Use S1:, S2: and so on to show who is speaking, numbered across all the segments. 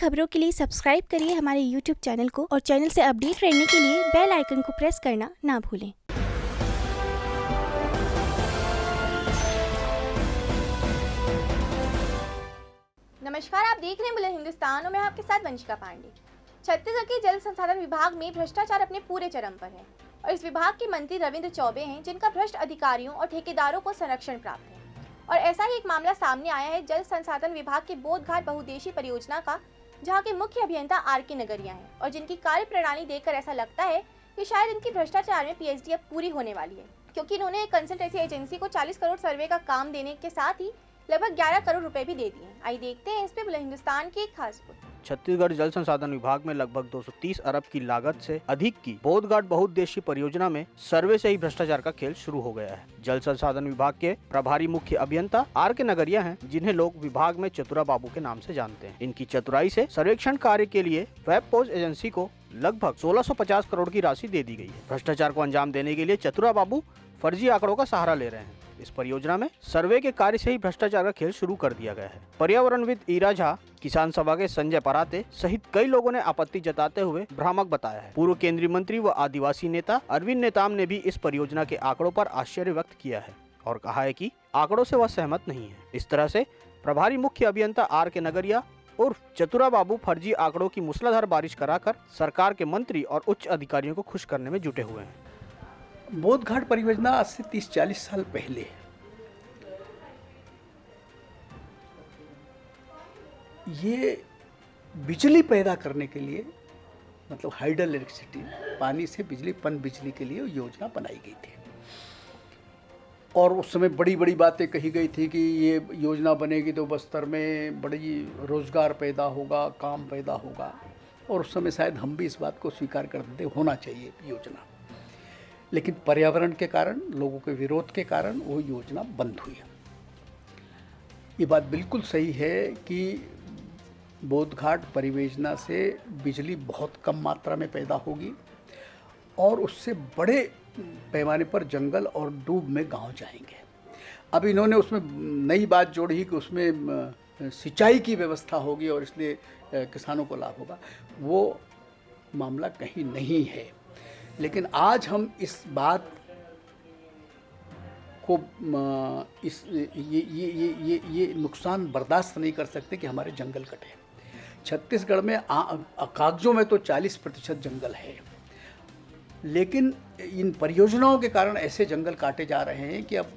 S1: खबरों के लिए सब्सक्राइब करिए हमारे YouTube चैनल को और चैनल से अपडेट रहने के लिए बेल आइकन को प्रेस करना ना भूलें।
S2: नमस्कार, आप देख रहे हैं बुलेटिन हिंदुस्तान और मैं आपके साथ वंशिका पांडे। छत्तीसगढ़ के जल संसाधन विभाग में भ्रष्टाचार अपने पूरे चरम पर है और इस विभाग के मंत्री रविंद्र चौबे हैं, जिनका भ्रष्ट अधिकारियों और ठेकेदारों को संरक्षण प्राप्त है। और ऐसा ही एक मामला सामने आया है जल संसाधन विभाग के बोधघाट बहुउद्देशीय परियोजना का, जहां के मुख्य अभियंता आर.के. नगरिया हैं और जिनकी कार्य प्रणाली देखकर ऐसा लगता है कि शायद इनकी भ्रष्टाचार में पीएचडी अब पूरी होने वाली है, क्योंकि इन्होंने एक कंसल्टेंसी एजेंसी को 40 करोड़ सर्वे का काम देने के साथ ही लगभग 11 करोड़ रुपए भी दे दिए। आइए देखते हैं इस पे बुलेटिन हिंदुस्तान की एक खास रिपोर्ट।
S3: छत्तीसगढ़ जल संसाधन विभाग में लगभग 230 अरब की लागत से अधिक की बोधघाट बहुउद्देशीय परियोजना में सर्वे से ही भ्रष्टाचार का खेल शुरू हो गया है। जल संसाधन विभाग के प्रभारी मुख्य अभियंता आर.के. नगरिया हैं, जिन्हें लोग विभाग में चतुरा बाबू के नाम से जानते हैं। इनकी चतुराई से सर्वेक्षण कार्य के लिए वेब पोस्ट एजेंसी को लगभग 1650 करोड़ की राशि दे दी गई है। भ्रष्टाचार को अंजाम देने के लिए चतुरा बाबू फर्जी आंकड़ों का सहारा ले रहे हैं। इस परियोजना में सर्वे के कार्य से ही भ्रष्टाचार का खेल शुरू कर दिया गया है। पर्यावरणविद ईरा झा, किसान सभा के संजय पराते सहित कई लोगों ने आपत्ति जताते हुए भ्रामक बताया है। पूर्व केंद्रीय मंत्री व आदिवासी नेता अरविंद नेताम ने भी इस परियोजना के आंकड़ों पर आश्चर्य व्यक्त किया है और कहा है कि आंकड़ों से वह सहमत नहीं है। इस तरह से प्रभारी मुख्य अभियंता आर.के. नगरिया उर्फ चतुरा बाबू फर्जी आंकड़ों की मूसलाधार बारिश कराकर सरकार के मंत्री और उच्च अधिकारियों को खुश करने में जुटे हुए हैं।
S4: बोधघाट परियोजना आज से 30-40 साल पहले ये बिजली पैदा करने के लिए, मतलब हाइडल इलेक्ट्रिसिटी, पानी से बिजली, पन बिजली के लिए योजना बनाई गई थी। और उस समय बड़ी बड़ी बातें कही गई थी कि ये योजना बनेगी तो बस्तर में बड़ी रोजगार पैदा होगा, काम पैदा होगा। और उस समय शायद हम भी इस बात को स्वीकार करते थे, होना चाहिए योजना। लेकिन पर्यावरण के कारण, लोगों के विरोध के कारण वो योजना बंद हुई। ये बात बिल्कुल सही है कि बोधघाट परियोजना से बिजली बहुत कम मात्रा में पैदा होगी और उससे बड़े पैमाने पर जंगल और डूब में गांव जाएंगे। अब इन्होंने उसमें नई बात जोड़ी कि उसमें सिंचाई की व्यवस्था होगी और इसलिए किसानों को लाभ होगा। वो मामला कहीं नहीं है। लेकिन आज हम इस बात को ये नुकसान बर्दाश्त नहीं कर सकते कि हमारे जंगल कटे। छत्तीसगढ़ में कागजों में तो 40% जंगल है, लेकिन इन परियोजनाओं के कारण ऐसे जंगल काटे जा रहे हैं कि अब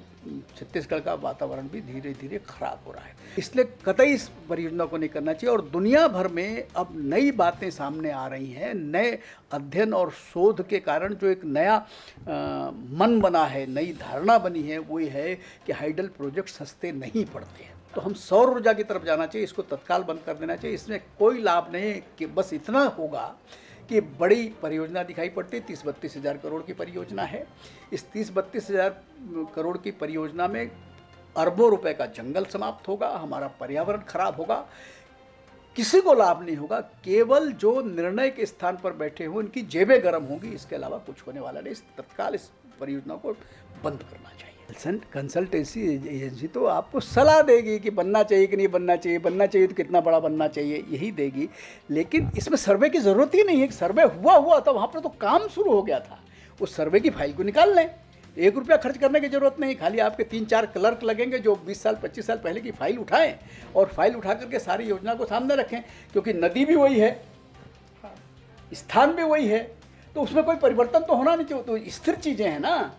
S4: छत्तीसगढ़ का वातावरण भी धीरे धीरे खराब हो रहा है। इसलिए कतई इस परियोजना को नहीं करना चाहिए। और दुनिया भर में अब नई बातें सामने आ रही हैं। नए अध्ययन और शोध के कारण जो एक नया मन बना है, नई धारणा बनी है, वो ये है कि हाइडल प्रोजेक्ट सस्ते नहीं पड़ते हैं। तो हम सौर ऊर्जा की तरफ जाना चाहिए, इसको तत्काल बंद कर देना चाहिए। इसमें कोई लाभ नहीं है कि बस इतना होगा कि बड़ी परियोजना दिखाई पड़ती है। 30-32 हज़ार करोड़ की परियोजना है। इस 30-32 हज़ार करोड़ की परियोजना में अरबों रुपए का जंगल समाप्त होगा, हमारा पर्यावरण खराब होगा, किसी को लाभ नहीं होगा। केवल जो निर्णय के स्थान पर बैठे हों उनकी जेबें गर्म होंगी, इसके अलावा कुछ होने वाला नहीं। तत्काल इस परियोजना को बंद करना चाहिए। कंसल्टेंसी एजेंसी तो आपको सलाह देगी कि बनना चाहिए कि नहीं बनना चाहिए, बनना चाहिए तो कितना बड़ा बनना चाहिए, यही देगी। लेकिन इसमें सर्वे की ज़रूरत ही नहीं है। सर्वे हुआ था, वहाँ पर तो काम शुरू हो गया था। उस सर्वे की फाइल को निकाल लें, 1 रुपया खर्च करने की ज़रूरत नहीं। खाली आपके 3-4 क्लर्क लगेंगे जो 20 साल 25 साल पहले की फाइल उठाएं और फाइल उठा करके सारी योजना को सामने रखें। क्योंकि नदी भी वही है, स्थान भी वही है, तो उसमें कोई परिवर्तन तो होना नहीं चाहिए। तो स्थिर चीज़ें हैं ना।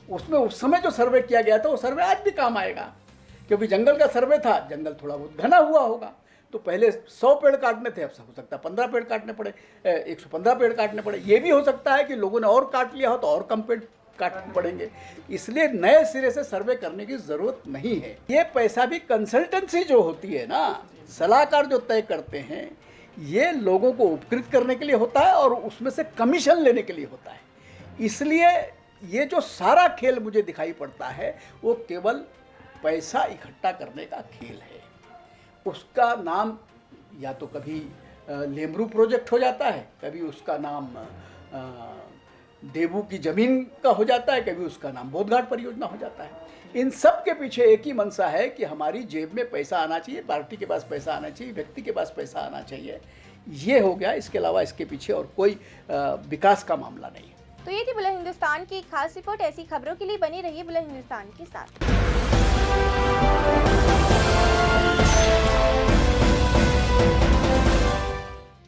S4: उसमें उस समय जो सर्वे किया गया था वो सर्वे आज भी काम आएगा। क्योंकि जंगल का सर्वे था, जंगल थोड़ा बहुत घना हुआ होगा, तो पहले 100 पेड़ काटने थे, अब हो सकता है 15 पेड़ काटने पड़े, 115 पेड़ काटने पड़े। ये भी हो सकता है कि लोगों ने और काट लिया हो तो और कम पेड़ काटने पड़ेंगे। इसलिए नए सिरे से सर्वे करने की ज़रूरत नहीं है। ये पैसा भी कंसल्टेंसी जो होती है ना, सलाहकार जो तय करते हैं, ये लोगों को उपकृत करने के लिए होता है और उसमें से कमीशन लेने के लिए होता है। इसलिए ये जो सारा खेल मुझे दिखाई पड़ता है वो केवल पैसा इकट्ठा करने का खेल है। उसका नाम या तो कभी लेमरू प्रोजेक्ट हो जाता है, कभी उसका नाम देवू की जमीन का हो जाता है, कभी उसका नाम बोधघाट परियोजना हो जाता है। इन सब के पीछे एक ही मंशा है कि हमारी जेब में पैसा आना चाहिए, पार्टी के पास पैसा आना चाहिए, व्यक्ति के पास पैसा आना चाहिए। ये हो गया, इसके अलावा इसके पीछे और कोई विकास का मामला नहीं है।
S2: तो ये थी बुलंद हिंदुस्तान की एक खास रिपोर्ट। ऐसी खबरों के लिए बनी रहिए बुलंद हिंदुस्तान के साथ।